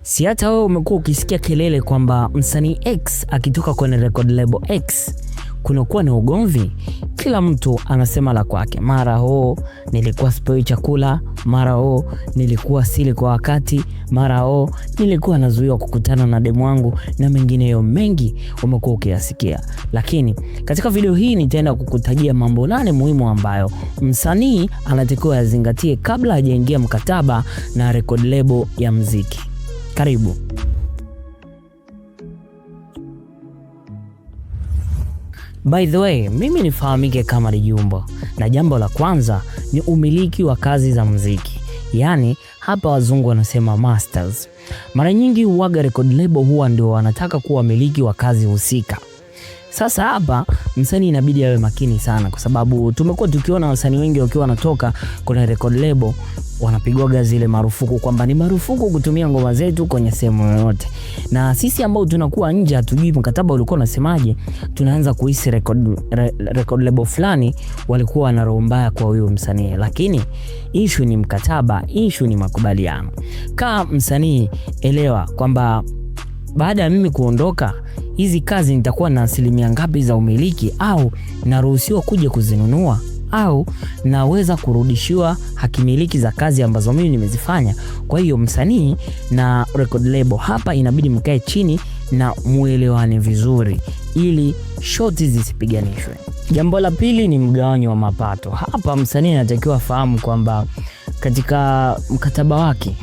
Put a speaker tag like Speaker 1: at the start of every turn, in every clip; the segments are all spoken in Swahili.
Speaker 1: Si hata wewe umekuwa ukisikia kelele kwamba msanii X akitoka kwenye record label X kunakuwa na ugomvi? Kila mtu anasema la kwake. Mara nilikuwa sipewi chakula, mara nilikuwa sili kwa wakati, mara nilikuwa nazuiwa kukutana na demu wangu, na mengineyo mengi umekuwa ukiyasikia. Lakini katika video hii nitaenda kukutajia mambo 8 muhimu ambayo msanii anatakiwa azingatie kabla hajaingia mkataba na record label ya muziki. Karibu. By the way, mimi nifahamike kama Lijumbo, na jambo la kwanza ni umiliki wa kazi za muziki. Yaani hapa wazungu wanasema masters. Mara nyingi huaga record label huwa ndio wanataka kuwa wamiliki wa kazi husika. Sasa hapa msanii inabidi awe makini sana, kwa sababu tumekuwa tukiona wasanii wengi wakiwa wanatoka kwenye record label wanapigwa zile marufuku kwamba ni marufuku kutumia ngoma zetu kwenye sehemu yoyote. Na sisi ambao tunakuwa nje hatujui mkataba ulikuwa unasemaje, tunaanza kuhisi record label fulani walikuwa wana roho mbaya kwa huyo msanii. Lakini issue ni mkataba, issue ni makubaliano. Kama msanii elewa kwamba baada ya mimi kuondoka, hizi kazi nitakuwa na asilimia ngapi za umiliki, au naruhusiwa kuja kuzinunua, au naweza kurudishiwa hakimiliki za kazi ambazo mimi nimezifanya. Kwa hiyo msanii na record label hapa inabidi mkae chini na muelewane vizuri ili shoti zisipiganishwe. Jambo la pili ni mgawanyo wa mapato. Hapa msanii anatakiwa fahamu kwamba katika mkataba wake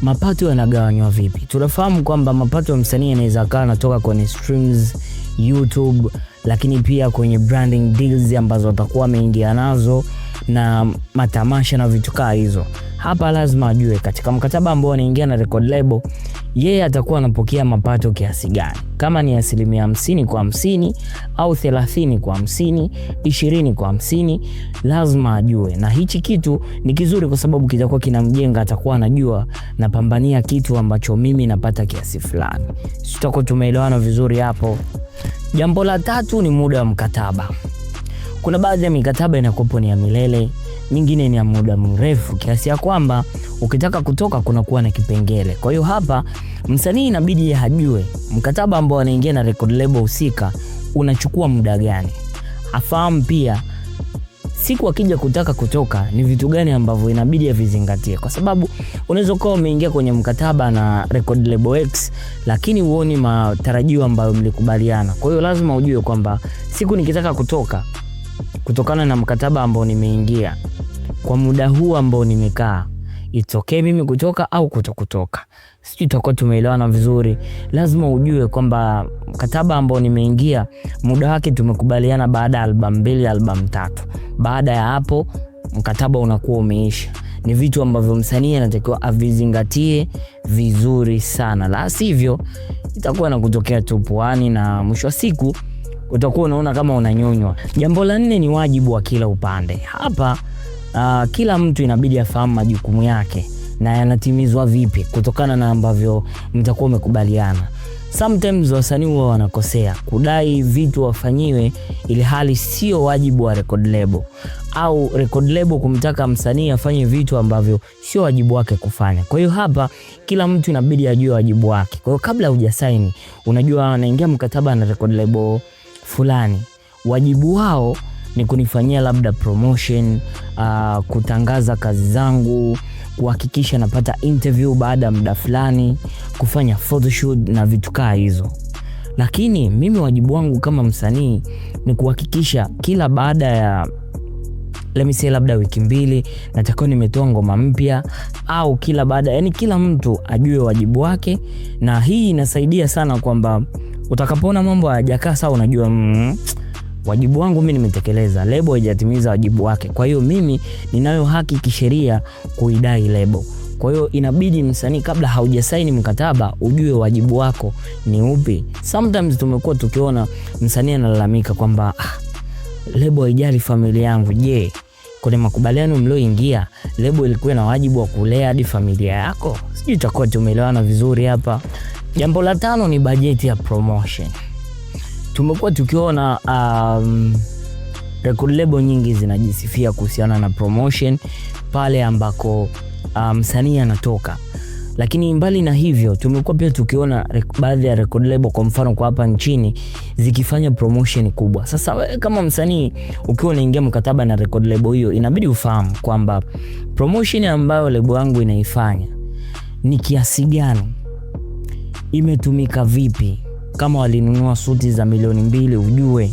Speaker 1: mapato yanagawanywa vipi. Tunafahamu kwamba mapato ya msanii yanaweza kaa natoka kwenye streams, YouTube, lakini pia kwenye branding deals ambazo atakuwa ameingia nazo na matamasha na vitu kama hizo. Hapa lazima ajue katika mkataba ambao anaingia na record label yeye atakuwa anapokea mapato kiasi gani. Kama ni 50% kwa 50 au 30 kwa 50, 20 kwa 50, lazima ajue. Na hichi kitu ni kizuri kwa sababu kitakuwa kinamjenga, atakuwa anajua napambania kitu ambacho mimi napata kiasi fulani. Tutakuwa tumeelewana vizuri hapo. Jambo la tatu ni muda wa mkataba. Kuna baadhi ya mikataba inakuwa ni ya milele, mingine ni ya muda mrefu kiasi ya kwamba ukitaka kutoka kuna kuwa na kipengele. Kwa hiyo hapa msanii inabidi ajue mkataba ambao anaingia na record label husika unachukua muda gani. Afahamu pia siku akija kutaka kutoka ni vitu gani ambavyo inabidi avizingatie, kwa sababu unaweza kuwa umeingia kwenye mkataba na record label X lakini uone matarajio ambayo mlikubaliana. Kwa hiyo lazima ujue kwamba siku nikitaka kutoka kutokana na mkataba ambao nimeingia kwa muda huu ambao nimekaa, it's okay mimi kutoka au kutokutoka. Sisi tutakuwa tumeelewana vizuri. Lazima ujue kwamba mkataba ambao nimeingia muda wake tumekubaliana baada ya album 2, album 3. Baada ya hapo mkataba unakuwa umeisha. Ni vitu ambavyo msanii anatakiwa avizingatie vizuri sana, la sivyo itakuwa na kutokea tu puani na mwisho wa siku utakuwa unaona kama unanyonywa. Jambo la 4 ni wajibu wa kila upande. Hapa kila mtu inabidi afahamu majukumu yake na yanatimizwa vipi kutokana na ambavyo mtakuwa umekubaliana. Sometimes wasanii huwa wanakosea kudai vitu wafanyiwe ili hali sio wajibu wa record label, au record label kumtaka msanii afanye vitu ambavyo sio wajibu wake kufanya. Kwa hiyo hapa kila mtu inabidi ajue wajibu wake. Kwa hiyo kabla hujasaini unajua anaingia mkataba na record label fulani, wajibu wao ni kunifanyia labda promotion, kutangaza kazi zangu, kuhakikisha napata interview baada ya muda fulani, kufanya photoshoot na vitu kama hizo. Lakini mimi wajibu wangu kama msanii ni kuhakikisha kila baada ya labda wiki 2 natakiwa nimetoa ngoma mpya, au kila baada, yani kila mtu ajue wajibu wake. Na hii inasaidia sana kwamba utakapoona mambo hayajakaa sawa unajua wajibu wangu mimi nimetekeleza, label haijatimiza wajibu wake. Kwa hiyo mimi ninayo haki kisheria kuidai label. Kwa hiyo inabidi msanii kabla haujasaini mkataba ujue wajibu wako ni upi. Sometimes tumekuwa tukiona msanii analalamika kwamba label haijali familia yangu. Je, kwenye makubaliano mlioingia label ilikuwa na wajibu wa kulea hadi familia yako? Sijui tutakuwa tumeelewana vizuri hapa. Jambo la 5 ni bajeti ya promotion. Tumekuwa tukiona record label nyingi zinajisifia kuhusiana na promotion pale ambako msanii anatoka. Lakini mbali na hivyo, tumekuwa pia tukiona baadhi ya record label kwa mfano kwa hapa nchini zikifanya promotion kubwa. Sasa wewe kama msanii ukiwa unaingia mkataba na record label hiyo, inabidi ufahamu kwamba promotion ambayo label yangu inaifanya ni kiasi gani, imetumika vipi. Kama walinunua suti za milioni 2 ujue,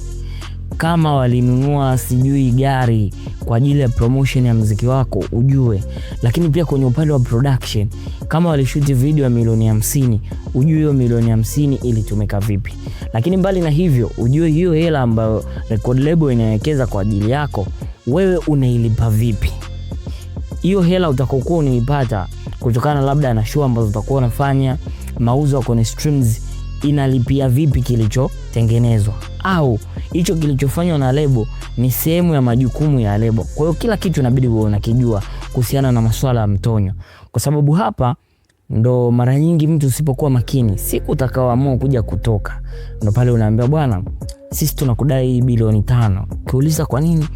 Speaker 1: kama walinunua sijui gari kwa ajili ya promotion ya muziki wako ujue. Lakini pia kwenye upande wa production, kama walishoot video ya milioni 50 ujue hiyo milioni 50 ilitumika vipi. Lakini mbali na hivyo, ujue hiyo hela ambayo record label inawekeza kwa ajili yako wewe unailipa vipi. Hiyo hela utakokuwa unaipata kutokana labda na show ambazo utakuwa unafanya, mauzo kwenye streams, inalipia vipi kilichotengenezwa, au hicho kilichofanywa na lebo ni sehemu ya majukumu ya lebo. Kwa hiyo kila kitu inabidi wewe unakijua kuhusiana na masuala ya mtonyo, kwa sababu hapa ndo mara nyingi mtu usipokuwa makini, siku utakaoamua kuja kutoka, ndo pale unaambia bwana, sisi tunakudai bilioni 5. Ukiuliza kwa nini?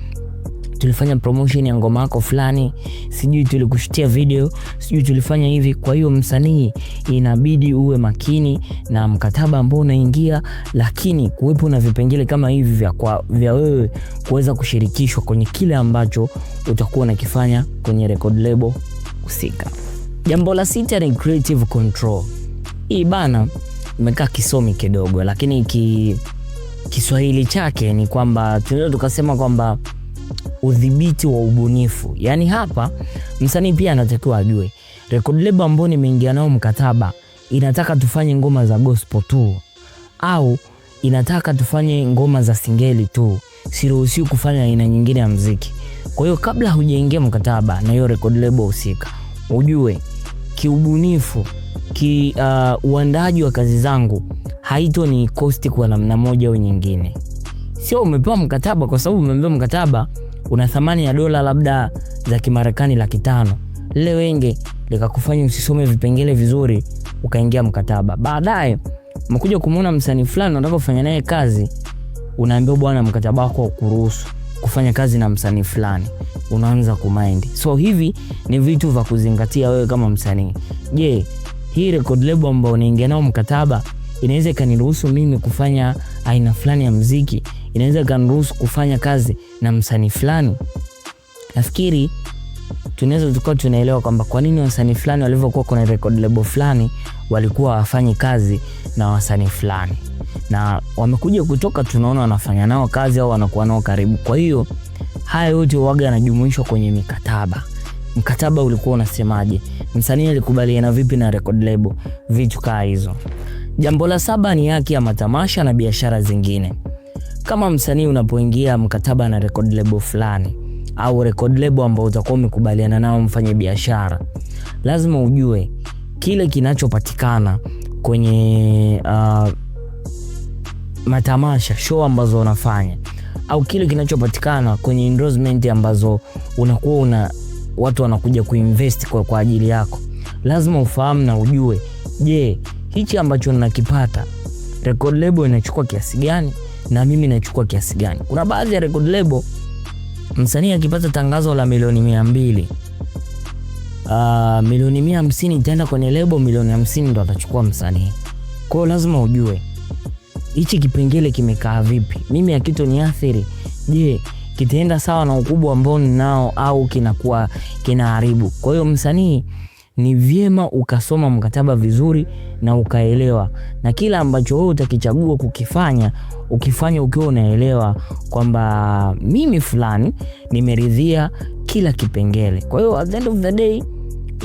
Speaker 1: Tulifanya promotion ya ngoma yako fulani, sijui tulikushutia video, sijui tulifanya hivi. Kwa hiyo msanii inabidi uwe makini na mkataba ambao unaingia, lakini kuwepo na vipengele kama hivi vya wewe kuweza kushirikishwa kwenye kile ambacho utakuwa unakifanya kwenye record label husika. Jambo la 6 ni creative control. Hii bana imekaa kisomi kidogo, lakini Kiswahili chake ni kwamba tunaweza tukasema kwamba udhibiti wa ubunifu. Yani hapa msanii pia anatakiwa ajue record label ambayo nimeingia nao mkataba inataka tufanye ngoma za gospel tu, au inataka tufanye ngoma za singeli tu, siruhusiwi kufanya aina nyingine ya muziki. Kwa hiyo kabla hujaingia mkataba na hiyo record label husika, ujue kiubunifu, uandaji wa kazi zangu haito ni cost kwa namna moja au nyingine. Sio umepewa mkataba kwa sababu umepewa mkataba una thamani ya dola labda za Kimarekani 500,000, lile wenge likakufanya usisome vipengele vizuri ukaingia mkataba. Baadaye umekuja kumuona msanii fulani unataka kufanya naye kazi, unaambiwa bwana, mkataba wako kuruhusu kufanya kazi na msanii fulani, unaanza kumind. So hivi ni vitu vya kuzingatia wewe kama msanii. Je, hii record label ambayo unaingia nao mkataba inaweza kaniruhusu mimi kufanya aina fulani ya muziki? Inaweza kaniruhusu kufanya kazi na msanii fulani? Nafikiri tunaweza tukao tunaelewa kwamba kwa nini wasanii fulani walivyokuwa kwenye record label fulani walikuwa wafanyi kazi na wasanii fulani, na wamekuja kutoka tunaona wanafanya nao kazi au wanakuwa nao karibu. Kwa hiyo haya yote waga yanajumuishwa kwenye mikataba. Mkataba ulikuwa unasemaje? Msanii alikubaliana vipi na record label? Vitu kama hizo. Jambo la 7 ni haki ya matamasha na biashara zingine. Kama msanii unapoingia mkataba na record label fulani au record label ambao utakuwa umekubaliana nao mfanye biashara, lazima ujue kile kinachopatikana kwenye matamasha, show ambazo unafanya, au kile kinachopatikana kwenye endorsement ambazo unakuwa watu wanakuja kuinvest kwa ajili yako. Lazima ufahamu na ujue, je, hichi ambacho ninakipata record label inachukua kiasi gani na mimi nachukua kiasi gani? Kuna baadhi ya record label msanii akipata tangazo la milioni 200, milioni 150 itaenda kwenye label, milioni 50 ndo atachukua msanii. Kwa hiyo lazima ujue hichi kipengele kimekaa vipi, mimi akito niathiri, je kitaenda sawa na ukubwa ambao ninao au kinakuwa kinaharibu. Kwa hiyo msanii ni vyema ukasoma mkataba vizuri na ukaelewa, na kila ambacho wewe utakichagua kukifanya ukifanya ukiwa unaelewa kwamba mimi fulani nimeridhia kila kipengele. Kwa hiyo at the end of the day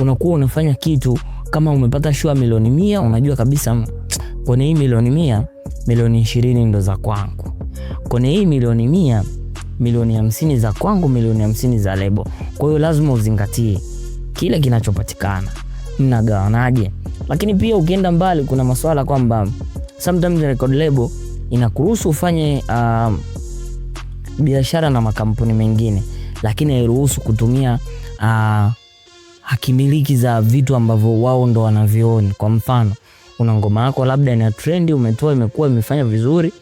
Speaker 1: unakuwa unafanya kitu. Kama umepata show milioni 100, unajua kabisa kwenye hii milioni 100, milioni 20 ndo za kwangu. Kwenye hii milioni 100, milioni 50 za kwangu, milioni 50 za lebo. Kwa hiyo lazima uzingatie kile kinachopatikana mnagawanaje. Lakini pia ukienda mbali, kuna masuala kwamba sometimes record label inakuruhusu ufanye biashara na makampuni mengine, lakini hairuhusu kutumia hakimiliki za vitu ambavyo wao ndo wanaviona. Kwa mfano, una ngoma yako labda ina trend, umetoa imekuwa imefanya vizuri,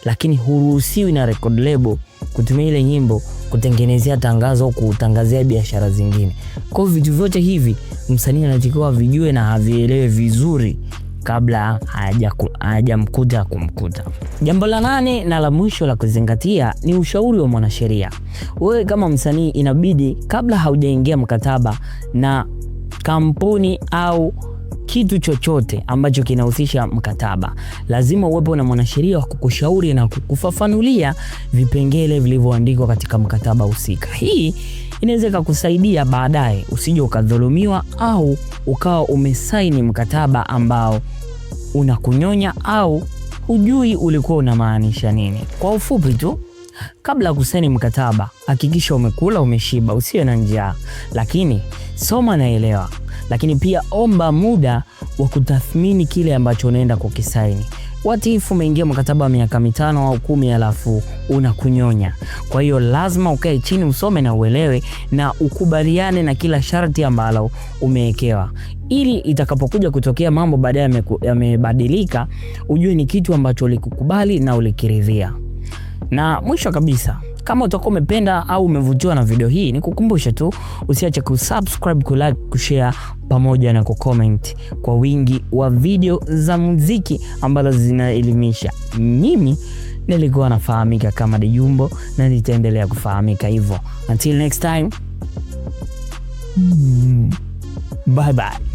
Speaker 1: lakini huruhusiwi na record label kutumia ile nyimbo kutengenezea tangazo, kutangazia biashara zingine. Kwa vitu vyote hivi msanii anatakiwa vijue na havielewe vizuri kabla hajamkuta kumkuta. Jambo la 8 na la mwisho la kuzingatia ni ushauri wa mwanasheria. Wewe kama msanii inabidi kabla haujaingia mkataba na kampuni au kitu chochote ambacho kinahusisha mkataba, lazima uwepo na mwanasheria wa kukushauri na kukufafanulia vipengele vilivyoandikwa katika mkataba husika. Hii inaweza kukusaidia baadaye usije ukadhulumiwa au ukawa umesaini mkataba ambao unakunyonya au hujui ulikuwa unamaanisha nini. Kwa ufupi tu, kabla kusaini mkataba hakikisha umekula, umeshiba, usiwe na njaa, lakini soma na elewa. Lakini pia omba muda wa kutathmini kile ambacho unaenda kukisaini. What if umeingia mkataba wa miaka 5 au 10 alafu unakunyonya? Kwa hiyo lazima ukae chini, usome na uelewe na ukubaliane na kila sharti ambalo umewekewa, ili itakapokuja kutokea mambo baadaye yamebadilika, ujue ni kitu ambacho ulikukubali na ulikiridhia. Na mwisho kabisa, kama utakuwa umependa au umevutiwa na video hii, nikukumbushe tu usiache kusubscribe, kulike, kushare pamoja na kucomment kwa wingi wa video za muziki ambazo zinaelimisha. Mimi nilikuwa nafahamika kama The Jumbo na nitaendelea kufahamika hivyo. Until next time. Bye bye.